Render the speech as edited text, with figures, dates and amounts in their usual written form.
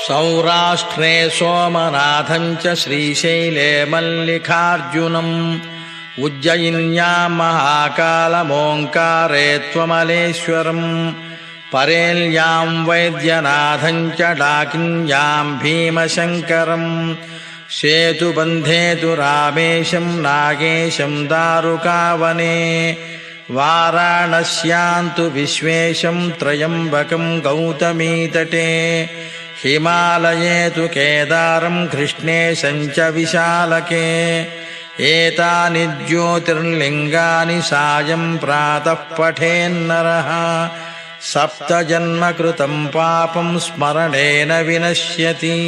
सौराष्ट्रे सोमनाथं च श्रीशैले मल्लिकार्जुनम् उज्जयिन्यां महाकालमोङ्कारे त्वमलेश्वरम् परेल्यां वैद्यनाथं च डाकिन्यां भीमशङ्करम् सेतुबन्धे तु रामेशं नागेशं दारुकावने वाराणस्यां तु विश्वेशं त्र्यम्बकं गौतमीतटे हिमालये तु केदारं कृष्णेशं च विशालके एतानि ज्योतिर्लिङ्गानि सायं प्रातः पठेन्नरः सप्तजन्मकृतं पापं स्मरणेन विनश्यति।